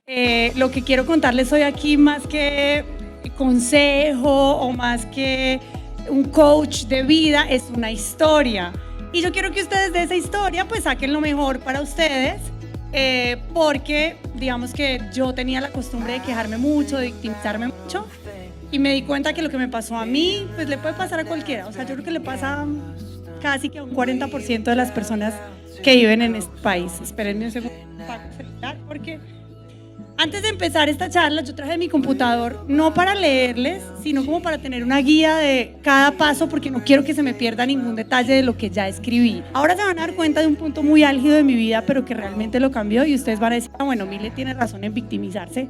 Lo que quiero contarles hoy aquí, más que consejo o más que un coach de vida, es una historia. Y yo quiero que ustedes de esa historia pues saquen lo mejor para ustedes, porque digamos que yo tenía la costumbre de quejarme mucho, de victimizarme mucho, y me di cuenta que lo que me pasó a mí pues le puede pasar a cualquiera. O sea, yo creo que le pasa casi que a un 40% de las personas que viven en este país. Espérenme un segundo, apago el celular, porque antes de empezar esta charla yo traje mi computador no para leerles, sino como para tener una guía de cada paso, porque no quiero que se me pierda ningún detalle de lo que ya escribí. Ahora se van a dar cuenta de un punto muy álgido de mi vida, pero que realmente lo cambió, y ustedes van a decir, bueno, Mile tiene razón en victimizarse,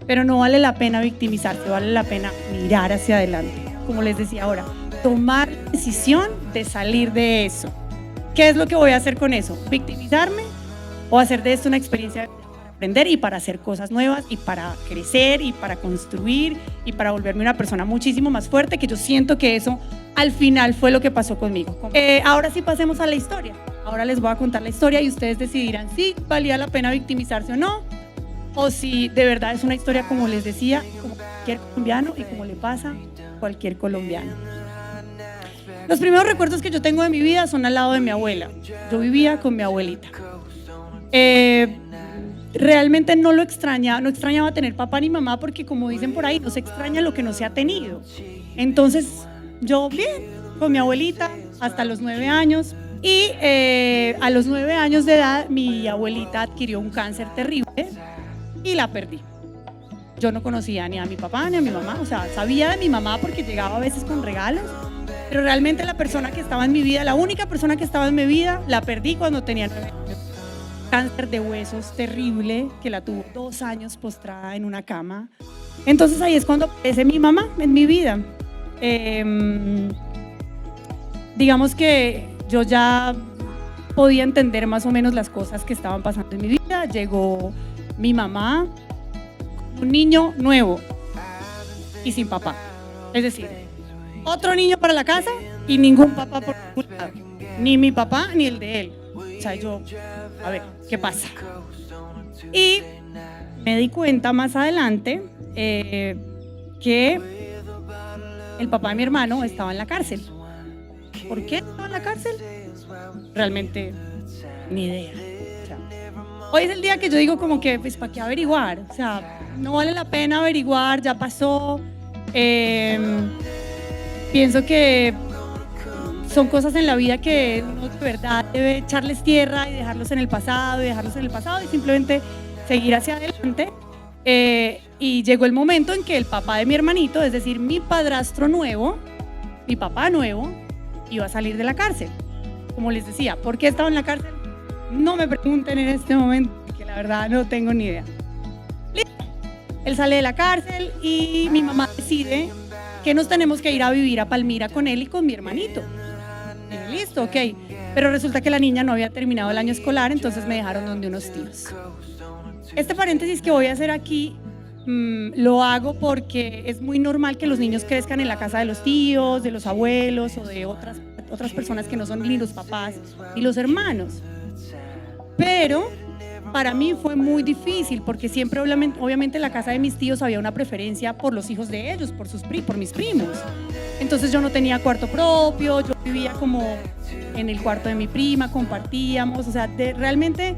pero no vale la pena victimizarse, vale la pena mirar hacia adelante. Como les decía ahora, tomar la decisión de salir de eso. ¿Qué es lo que voy a hacer con eso? ¿Victimizarme o hacer de esto una experiencia para aprender y para hacer cosas nuevas y para crecer y para construir y para volverme una persona muchísimo más fuerte? Que yo siento que eso al final fue lo que pasó conmigo. Ahora sí pasemos a la historia. Ahora les voy a contar la historia y ustedes decidirán si valía la pena victimizarse o no, o si de verdad es una historia, como les decía, como cualquier colombiano y como le pasa a cualquier colombiano. Los primeros recuerdos que yo tengo de mi vida son al lado de mi abuela. Yo vivía con mi abuelita. Realmente no extrañaba tener papá ni mamá, porque como dicen por ahí, no se extraña lo que no se ha tenido. Entonces yo bien, con mi abuelita hasta los 9 años, y a los 9 años de edad mi abuelita adquirió un cáncer terrible y la perdí. Yo no conocía ni a mi papá ni a mi mamá, o sea, sabía de mi mamá porque llegaba a veces con regalos, pero realmente la persona que estaba en mi vida, la única persona que estaba en mi vida, la perdí cuando tenía 9 años. Cáncer de huesos terrible, que la tuvo 2 años postrada en una cama. Entonces ahí es cuando aparece mi mamá en mi vida. Digamos que yo ya podía entender más o menos las cosas que estaban pasando en mi vida. Llegó mi mamá, un niño nuevo y sin papá. Es decir, otro niño para la casa y ningún papá por ningún lado. Ni mi papá ni el de él. O sea, yo, a ver, ¿qué pasa? Y me di cuenta más adelante que el papá de mi hermano estaba en la cárcel. ¿Por qué estaba en la cárcel? Realmente ni idea. O sea, hoy es el día que yo digo como que, pues, ¿para qué averiguar? O sea, no vale la pena averiguar, ya pasó. Pienso que son cosas en la vida que uno de verdad debe echarles tierra y dejarlos en el pasado y simplemente seguir hacia adelante. Y llegó el momento en que el papá de mi hermanito, es decir, mi padrastro nuevo, mi papá nuevo, iba a salir de la cárcel. Como les decía, ¿por qué estaba en la cárcel? No me pregunten en este momento, porque la verdad no tengo ni idea. Listo. Él sale de la cárcel y mi mamá decide que nos tenemos que ir a vivir a Palmira con él y con mi hermanito. Y listo, ok. Pero resulta que la niña no había terminado el año escolar, entonces me dejaron donde unos tíos. Este paréntesis que voy a hacer aquí lo hago porque es muy normal que los niños crezcan en la casa de los tíos, de los abuelos o de otras personas que no son ni los papás ni los hermanos. Pero para mí fue muy difícil porque siempre, obviamente en la casa de mis tíos había una preferencia por los hijos de ellos, por mis primos. Entonces yo no tenía cuarto propio, yo vivía como en el cuarto de mi prima, compartíamos, o sea, realmente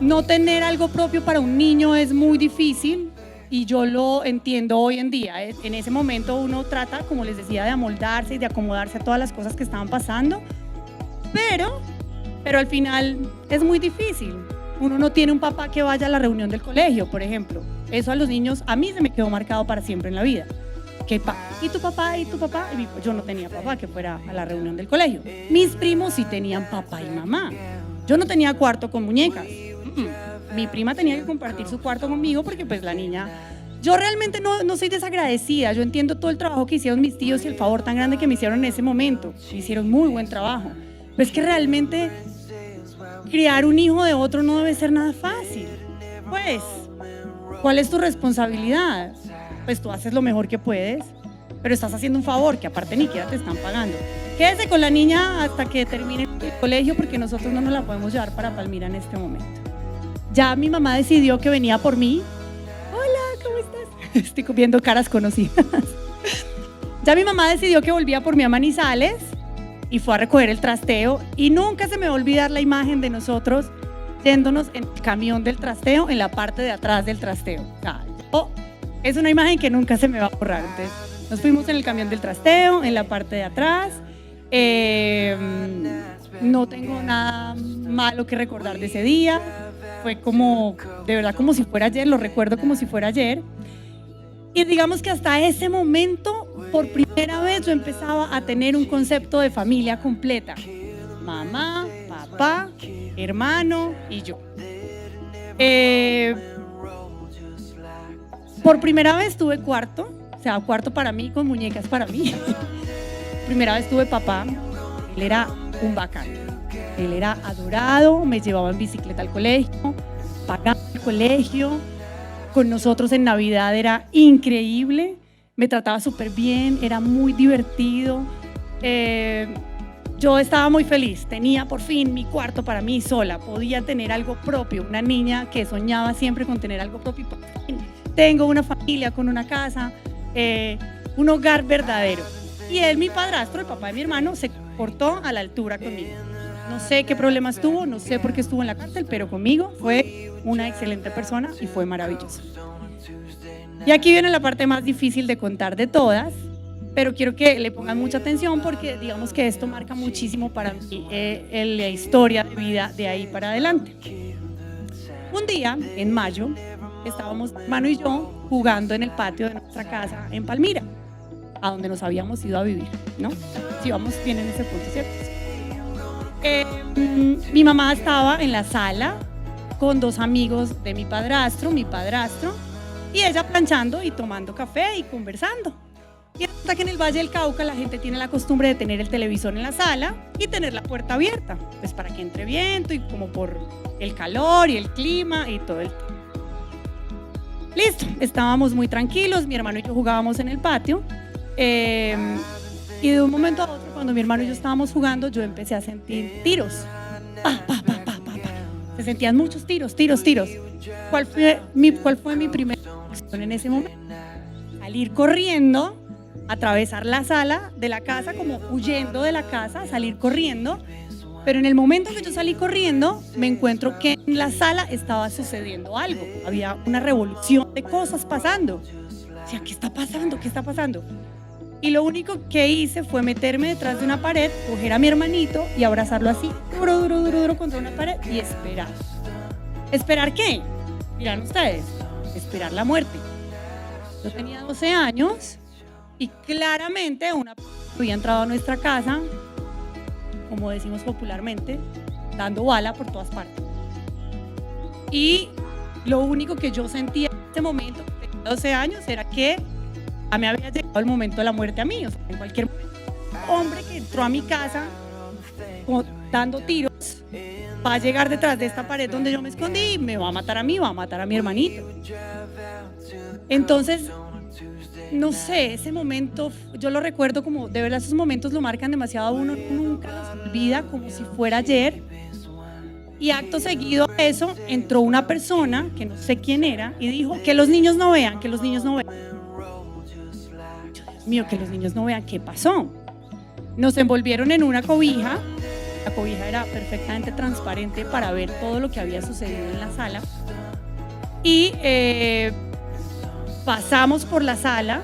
no tener algo propio para un niño es muy difícil, y yo lo entiendo hoy en día. En ese momento uno trata, como les decía, de amoldarse y de acomodarse a todas las cosas que estaban pasando, pero al final es muy difícil. Uno no tiene un papá que vaya a la reunión del colegio, por ejemplo. Eso a los niños, a mí se me quedó marcado para siempre en la vida. ¿Y tu papá? ¿Y tu papá? Yo no tenía papá que fuera a la reunión del colegio. Mis primos sí tenían papá y mamá. Yo no tenía cuarto con muñecas. Mi prima tenía que compartir su cuarto conmigo porque pues la niña... Yo realmente no soy desagradecida. Yo entiendo todo el trabajo que hicieron mis tíos y el favor tan grande que me hicieron en ese momento. Me hicieron muy buen trabajo. Pero es que realmente criar un hijo de otro no debe ser nada fácil. Pues, ¿cuál es tu responsabilidad? Pues tú haces lo mejor que puedes, pero estás haciendo un favor que aparte ni siquiera te están pagando. Quédese con la niña hasta que termine el colegio, porque nosotros no nos la podemos llevar para Palmira en este momento. ya mi mamá decidió que venía por mí. Hola, ¿cómo estás? Estoy viendo caras conocidas. Ya mi mamá decidió que volvía por mí a Manizales y fue a recoger el trasteo, y nunca se me va a olvidar la imagen de nosotros yéndonos en el camión del trasteo, en la parte de atrás del trasteo. O sea, es una imagen que nunca se me va a borrar. Entonces, nos fuimos en el camión del trasteo, en la parte de atrás. No tengo nada malo que recordar de ese día. Fue como, de verdad, como si fuera ayer, lo recuerdo como si fuera ayer. Y digamos que hasta ese momento, por primera vez, yo empezaba a tener un concepto de familia completa. Mamá, papá, hermano y yo. Por primera vez tuve cuarto, o sea, cuarto para mí, con muñecas para mí. Primera vez tuve papá, él era un bacán. Él era adorado, me llevaba en bicicleta al colegio, pagaba el colegio. Con nosotros en Navidad era increíble, me trataba súper bien, era muy divertido. Yo estaba muy feliz, tenía por fin mi cuarto para mí sola, podía tener algo propio, una niña que soñaba siempre con tener algo propio. Por fin tengo una familia con una casa, un hogar verdadero. Y él, mi padrastro, el papá de mi hermano, se portó a la altura conmigo. No sé qué problemas tuvo, no sé por qué estuvo en la cárcel, pero conmigo fue una excelente persona y fue maravilloso. Y aquí viene la parte más difícil de contar de todas, pero quiero que le pongan mucha atención porque digamos que esto marca muchísimo para mí la historia de vida de ahí para adelante. Un día, en mayo, estábamos mi hermano y yo jugando en el patio de nuestra casa en Palmira, a donde nos habíamos ido a vivir, ¿no? Si vamos bien en ese punto, ¿cierto? Mi mamá estaba en la sala con dos amigos de mi padrastro, y ella planchando y tomando café y conversando. Y resulta que en el Valle del Cauca la gente tiene la costumbre de tener el televisor en la sala y tener la puerta abierta, pues para que entre viento y como por el calor y el clima y todo el tema. Listo, estábamos muy tranquilos, mi hermano y yo jugábamos en el patio. Y de un momento a otro, cuando mi hermano y yo estábamos jugando, yo empecé a sentir tiros. Se sentían muchos tiros. ¿Cuál fue mi primera reacción en ese momento? Salir corriendo, atravesar la sala de la casa, como huyendo de la casa, salir corriendo. Pero en el momento que yo salí corriendo, me encuentro que en la sala estaba sucediendo algo. Había una revolución de cosas pasando. O sea, ¿qué está pasando? ¿Qué está pasando? Y lo único que hice fue meterme detrás de una pared, coger a mi hermanito y abrazarlo así, duro contra una pared y esperar. ¿Esperar qué? Dirán ustedes, esperar la muerte. Yo tenía 12 años y claramente una persona había entrado a nuestra casa, como decimos popularmente, dando bala por todas partes. Y lo único que yo sentía en ese momento, de 12 años, era que a mí había llegado el momento de la muerte a mí. O sea, en cualquier momento, un hombre que entró a mi casa dando tiros va a llegar detrás de esta pared donde yo me escondí y me va a matar a mí, va a matar a mi hermanito. Entonces, no sé, ese momento yo lo recuerdo como, de verdad esos momentos lo marcan demasiado a uno, nunca los olvida, como si fuera ayer. Y acto seguido a eso entró una persona que no sé quién era y dijo que los niños no vean, que los niños no vean. Dios mío, que los niños no vean, ¿qué pasó? Nos envolvieron en una cobija. La cobija era perfectamente transparente para ver todo lo que había sucedido en la sala. Y pasamos por la sala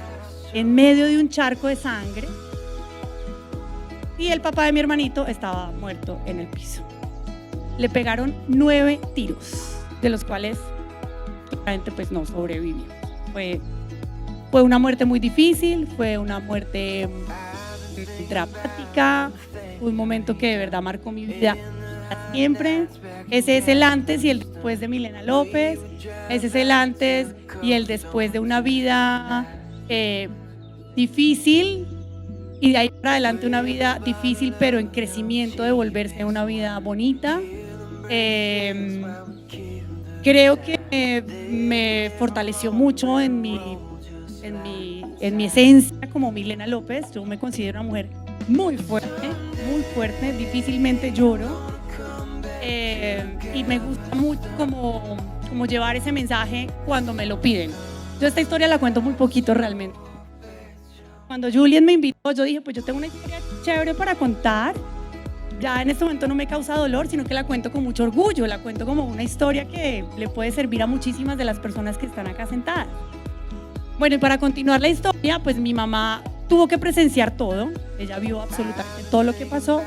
en medio de un charco de sangre y el papá de mi hermanito estaba muerto en el piso. Le pegaron 9 tiros, de los cuales claramente pues no sobrevivió. Fue una muerte muy difícil, fue una muerte dramática, un momento que de verdad marcó mi vida siempre. Ese es el antes y el después de Milena López, ese es el antes y el después de una vida difícil y de ahí para adelante una vida difícil pero en crecimiento de volverse una vida bonita. Creo que me fortaleció mucho en mi esencia como Milena López. Yo me considero una mujer muy fuerte, difícilmente lloro. y me gusta mucho como llevar ese mensaje cuando me lo piden. Yo esta historia la cuento muy poquito realmente. Cuando Julien me invitó, yo dije, pues yo tengo una historia chévere para contar. Ya en este momento no me causa dolor, sino que la cuento con mucho orgullo, la cuento como una historia que le puede servir a muchísimas de las personas que están acá sentadas. Bueno, y para continuar la historia, pues mi mamá tuvo que presenciar todo, ella vio absolutamente todo lo que pasó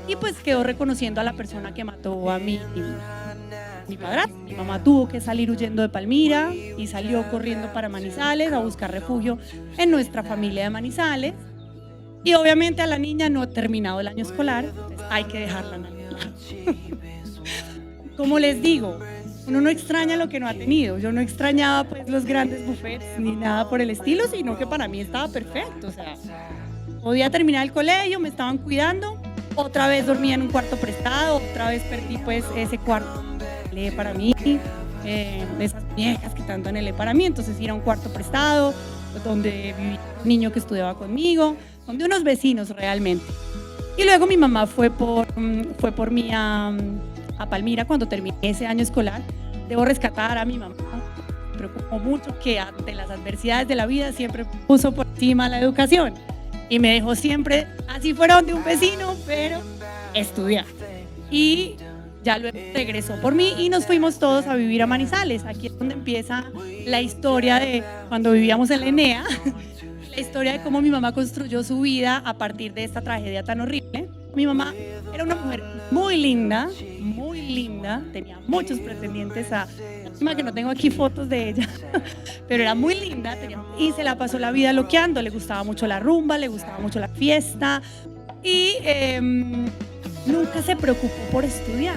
y pues quedó reconociendo a la persona que mató a mi padrastro. Mi mamá tuvo que salir huyendo de Palmira y salió corriendo para Manizales a buscar refugio en nuestra familia de Manizales. Y obviamente a la niña no ha terminado el año escolar, entonces hay que dejarla en el lado. Como les digo, uno no extraña lo que no ha tenido. Yo no extrañaba pues los grandes buffets ni nada por el estilo, sino que para mí estaba perfecto. O sea, podía terminar el colegio, me estaban cuidando, otra vez dormía en un cuarto prestado, otra vez perdí pues ese cuarto para mí, esas viejas que tanto anhelé para mí, entonces ir a un cuarto prestado, donde vivía un niño que estudiaba conmigo, donde unos vecinos realmente. Y luego mi mamá fue por mí a Palmira cuando terminé ese año escolar. Debo rescatar a mi mamá, me preocupó mucho que ante las adversidades de la vida siempre puso por encima la educación y me dejó siempre, así fuera donde un vecino, pero estudiar. Y ya luego regresó por mí y nos fuimos todos a vivir a Manizales. Aquí es donde empieza la historia de cuando vivíamos en la ENEA, la historia de cómo mi mamá construyó su vida a partir de esta tragedia tan horrible. Mi mamá era una mujer muy linda, tenía muchos pretendientes, lástima que no tengo aquí fotos de ella, pero era muy linda y se la pasó la vida loqueando, le gustaba mucho la rumba, le gustaba mucho la fiesta y nunca se preocupó por estudiar.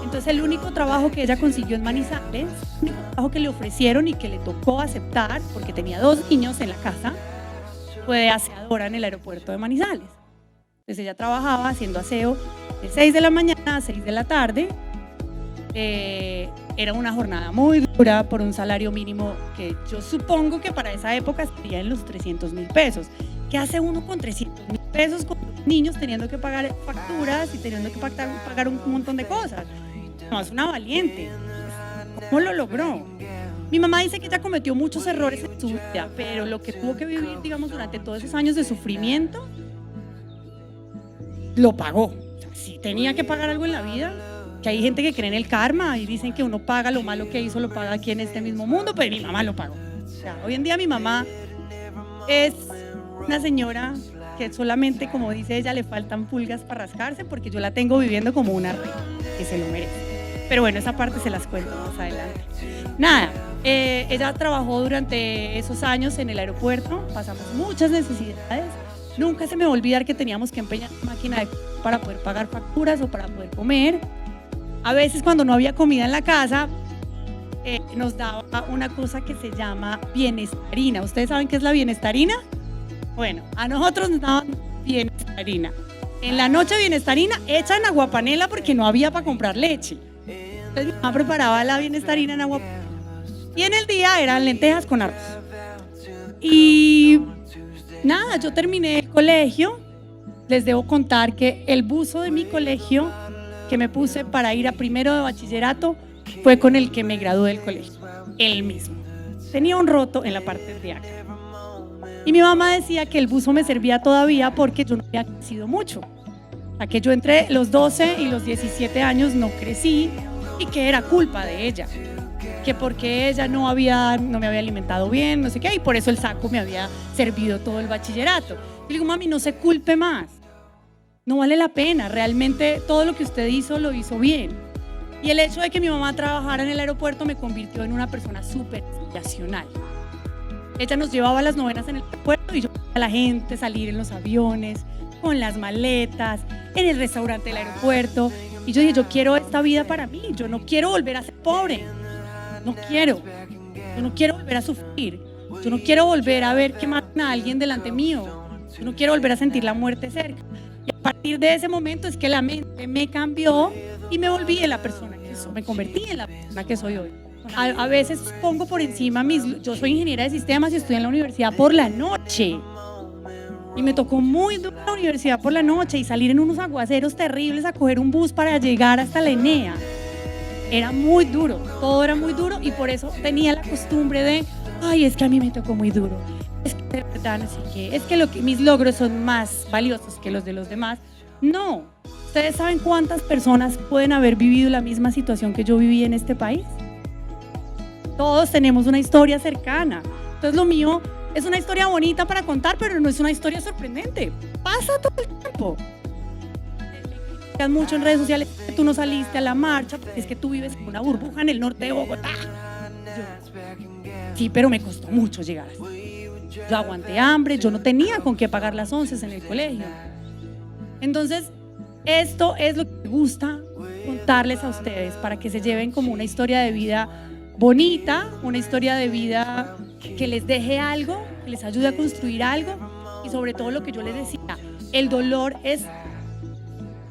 Entonces el único trabajo que ella consiguió en Manizales, el único trabajo que le ofrecieron y que le tocó aceptar, porque tenía 2 niños en la casa, fue de aseadora en el aeropuerto de Manizales. Entonces ella trabajaba haciendo aseo de 6 de la mañana a 6 de la tarde. Era una jornada muy dura por un salario mínimo que yo supongo que para esa época estaría en los 300.000 pesos. ¿Qué hace uno con 300.000 pesos con niños teniendo que pagar facturas y teniendo que pagar un montón de cosas? No, es una valiente. ¿Cómo lo logró? Mi mamá dice que ella cometió muchos errores en su vida, pero lo que tuvo que vivir, digamos, durante todos esos años de sufrimiento, lo pagó. O sea, si tenía que pagar algo en la vida, que hay gente que cree en el karma y dicen que uno paga lo malo que hizo, lo paga aquí en este mismo mundo, pero mi mamá lo pagó. O sea, hoy en día mi mamá es una señora que solamente, como dice ella, le faltan pulgas para rascarse, porque yo la tengo viviendo como una reina, que se lo merece. Pero bueno, esa parte se las cuento más adelante. Nada, ella trabajó durante esos años en el aeropuerto, pasamos muchas necesidades. Nunca se me va a olvidar que teníamos que empeñar la máquina para poder pagar facturas o para poder comer. A veces cuando no había comida en la casa, nos daba una cosa que se llama bienestarina. ¿Ustedes saben qué es la bienestarina? Bueno, a nosotros nos daban bienestarina. En la noche bienestarina hecha en aguapanela porque no había para comprar leche. Entonces mi mamá preparaba la bienestarina en agua y en el día eran lentejas con arroz. Y nada, yo terminé el colegio. Les debo contar que el buzo de mi colegio que me puse para ir a primero de bachillerato fue con el que me gradué del colegio, el mismo. Tenía un roto en la parte de acá. Y mi mamá decía que el buzo me servía todavía porque yo no había crecido mucho. O sea, que yo entre los 12 y los 17 años no crecí y que era culpa de ella. Que porque ella no me había alimentado bien, no sé qué, y por eso el saco me había servido todo el bachillerato. Y le digo, mami, no se culpe más. No vale la pena, realmente todo lo que usted hizo, lo hizo bien. Y el hecho de que mi mamá trabajara en el aeropuerto me convirtió en una persona súper inspiracional. Ella nos llevaba a las novenas en el aeropuerto y yo veía a la gente salir en los aviones, con las maletas, en el restaurante del aeropuerto. Y yo dije, yo quiero esta vida para mí, yo no quiero volver a ser pobre. No quiero. Yo no quiero volver a sufrir. Yo no quiero volver a ver que matan a alguien delante mío. Yo no quiero volver a sentir la muerte cerca. Y a partir de ese momento es que la mente me cambió y me volví en la persona que soy, me convertí en la persona que soy hoy. A veces pongo por encima yo soy ingeniera de sistemas y estoy en la universidad por la noche. Y me tocó muy duro la universidad por la noche y salir en unos aguaceros terribles a coger un bus para llegar hasta la ENEA. Era muy duro, todo era muy duro y por eso tenía la costumbre de, ay, es que a mí me tocó muy duro, es que de verdad no sé qué, es que, mis logros son más valiosos que los de los demás. No, ¿ustedes saben cuántas personas pueden haber vivido la misma situación que yo viví en este país? Todos tenemos una historia cercana. Entonces lo mío es una historia bonita para contar, pero no es una historia sorprendente. Pasa todo el tiempo. Me critican mucho en redes sociales que tú no saliste a la marcha porque es que tú vives en una burbuja en el norte de Bogotá. Sí, pero me costó mucho llegar así. Yo aguanté hambre, yo no tenía con qué pagar las onces en el colegio. Entonces, esto es lo que me gusta contarles a ustedes para que se lleven como una historia de vida bonita, una historia de vida que les deje algo, que les ayude a construir algo y sobre todo lo que yo les decía, el dolor es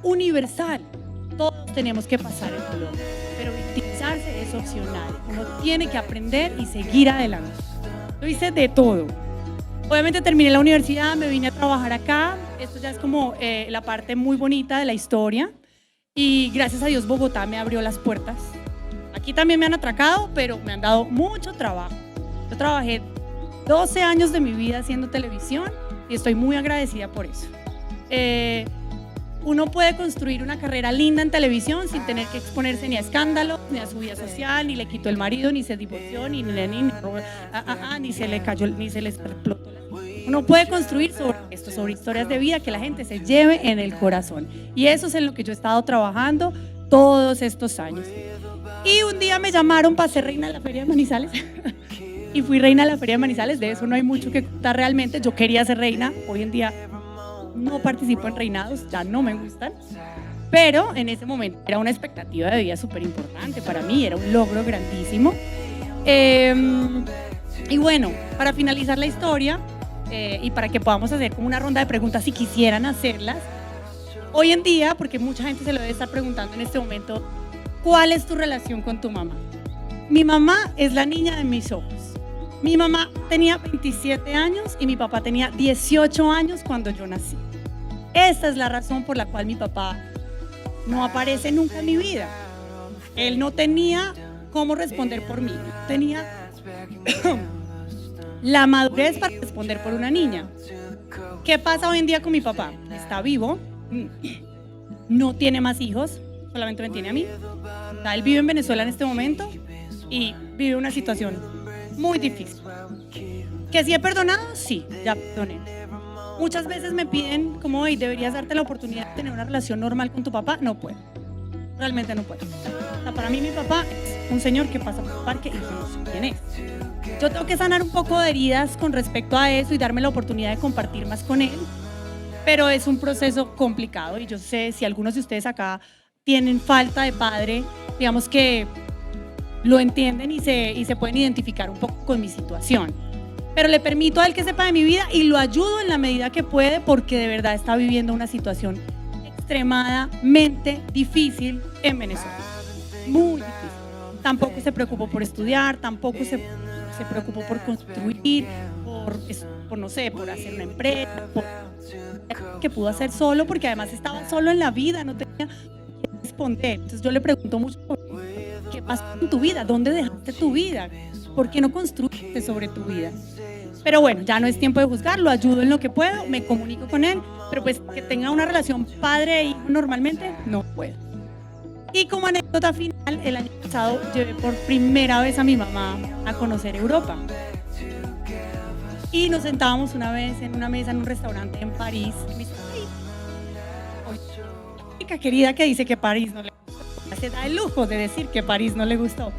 universal, todos tenemos que pasar el dolor, pero victimizarse es opcional, uno tiene que aprender y seguir adelante. Yo hice de todo. Obviamente terminé la universidad, me vine a trabajar acá, esto ya es como la parte muy bonita de la historia y gracias a Dios Bogotá me abrió las puertas. Aquí también me han atracado, pero me han dado mucho trabajo. Yo trabajé 12 años de mi vida haciendo televisión y estoy muy agradecida por eso. Uno puede construir una carrera linda en televisión sin tener que exponerse ni a escándalos, ni a su vida social, ni le quitó el marido, ni se divorció, ni se le cayó, ni se le explotó. Uno puede construir sobre esto, sobre historias de vida que la gente se lleve en el corazón. Y eso es en lo que yo he estado trabajando todos estos años. Y un día me llamaron para ser reina de la Feria de Manizales y fui reina de la Feria de Manizales. De eso no hay mucho que contar realmente. Yo quería ser reina, hoy en día no participo en reinados, ya no me gustan, pero en ese momento era una expectativa de vida súper importante para mí, era un logro grandísimo. Y bueno, para finalizar la historia y para que podamos hacer como una ronda de preguntas si quisieran hacerlas, hoy en día, porque mucha gente se lo debe estar preguntando en este momento, ¿cuál es tu relación con tu mamá? Mi mamá es la niña de mis ojos. Mi mamá tenía 27 años y mi papá tenía 18 años cuando yo nací. Esta es la razón por la cual mi papá no aparece nunca en mi vida. Él no tenía cómo responder por mí, no tenía la madurez para responder por una niña. ¿Qué pasa hoy en día con mi papá? Está vivo, no tiene más hijos, solamente me tiene a mí. Él vive en Venezuela en este momento y vive una situación muy difícil. ¿Que sí he perdonado? Sí, ya perdoné. Muchas veces me piden como, hey, deberías darte la oportunidad de tener una relación normal con tu papá. No puedo, realmente no puedo. O sea, para mí mi papá es un señor que pasa por el parque y yo no sé quién es. Yo tengo que sanar un poco de heridas con respecto a eso y darme la oportunidad de compartir más con él, pero es un proceso complicado y yo sé si algunos de ustedes acá tienen falta de padre, digamos que lo entienden y se pueden identificar un poco con mi situación. Pero le permito a él que sepa de mi vida y lo ayudo en la medida que puede porque de verdad está viviendo una situación extremadamente difícil en Venezuela. Muy difícil. Tampoco se preocupó por estudiar, tampoco se preocupó por construir, por no sé, por hacer una empresa, por que pudo hacer solo porque además estaba solo en la vida, no tenía que responder. Entonces yo le pregunto mucho, ¿qué pasó en tu vida? ¿Dónde dejaste tu vida? ¿Por qué no construiste sobre tu vida? Pero bueno, ya no es tiempo de juzgar, lo ayudo en lo que puedo, me comunico con él, pero pues que tenga una relación padre e hijo normalmente, no puedo. Y como anécdota final, el año pasado llevé por primera vez a mi mamá a conocer Europa. Y nos sentábamos una vez en una mesa en un restaurante en París. Me dice, ay, chica querida que dice que París no le gustó. Se da el lujo de decir que París no le gustó.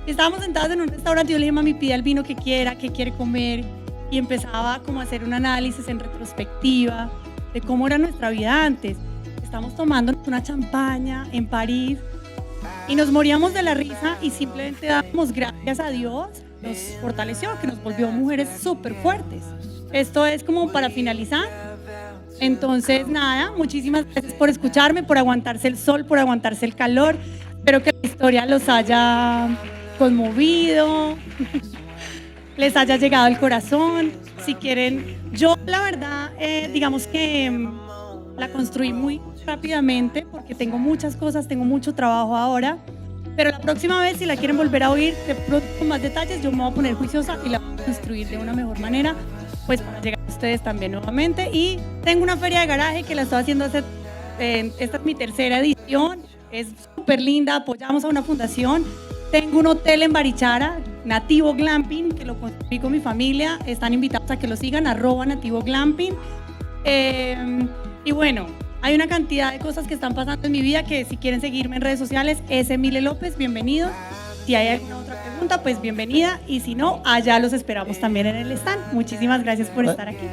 Estábamos sentados en un restaurante y yo le dije, mami, pida el vino que quiera, que quiere comer. Y empezaba como a hacer un análisis en retrospectiva de cómo era nuestra vida antes. Estamos tomando una champaña en París y nos moríamos de la risa y simplemente dábamos gracias a Dios, nos fortaleció, que nos volvió mujeres súper fuertes. Esto es como para finalizar. Entonces, nada, muchísimas gracias por escucharme, por aguantarse el sol, por aguantarse el calor. Espero que la historia los haya conmovido. les haya llegado al corazón. Si quieren, yo la verdad, digamos que la construí muy rápidamente porque tengo muchas cosas, tengo mucho trabajo ahora, pero la próxima vez si la quieren volver a oír de pronto con más detalles, yo me voy a poner juiciosa y la voy a construir de una mejor manera, pues para llegar a ustedes también nuevamente. Y tengo una feria de garaje que la estoy haciendo hace, esta es mi tercera edición, es súper linda, apoyamos a una fundación. Tengo un hotel en Barichara, Nativo Glamping, que lo construí con mi familia. Están invitados a que lo sigan, @Nativo Glamping. Y bueno, hay una cantidad de cosas que están pasando en mi vida que si quieren seguirme en redes sociales, es Emile López, bienvenidos. Si hay alguna otra pregunta, pues bienvenida. Y si no, allá los esperamos también en el stand. Muchísimas gracias por estar aquí.